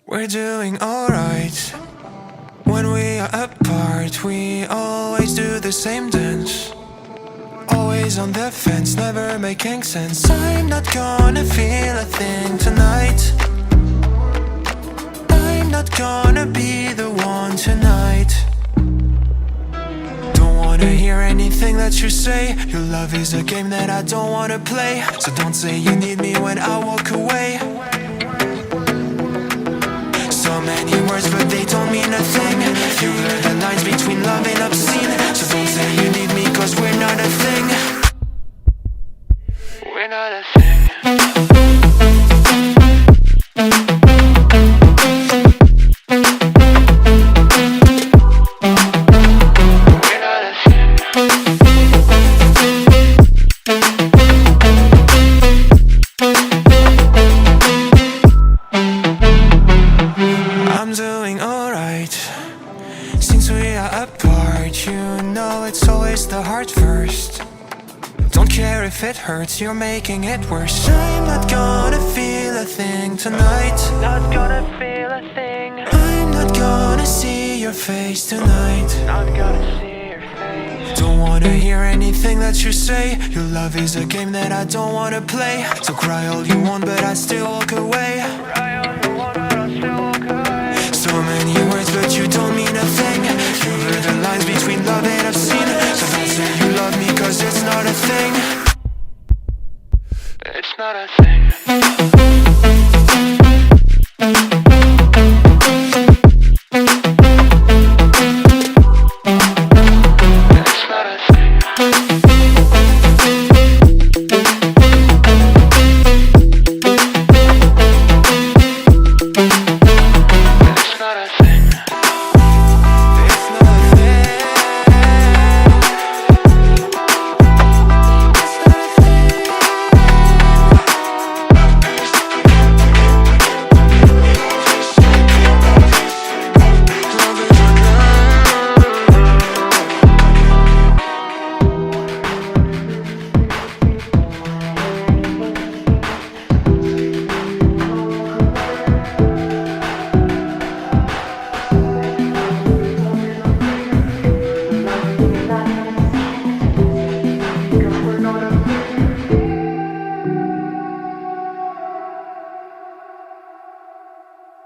We're doing alright. When we are apart, we always do the same dance. Always on the fence, never making sense. I'm not gonna feel a thing tonight. I'm not gonna be the one tonight. Don't wanna hear anything that you say. Your love is a game that I don't wanna play. So don't say you need me when I walk away. So many words but they don't mean a thing. You blur the lines between love and obscene. So don't say you need me cause we're not a thing. We're not a thing. We're not a thing. I'm doing alright. Since we are apart, you know it's always the heart first. Don't care if it hurts, you're making it worse. I'm not gonna feel a thing tonight. Not gonna feel a thing. I'm not gonna see your face tonight. Not gonna see your face. Don't wanna hear anything that you say. Your love is a game that I don't wanna play. So cry all you want but I still walk away. Cry all you want but I still walk away. So many words but you don't mean a thing. You blur the lines between love and obscene. So don't say you love me cause it's not a thing. It's not a thing.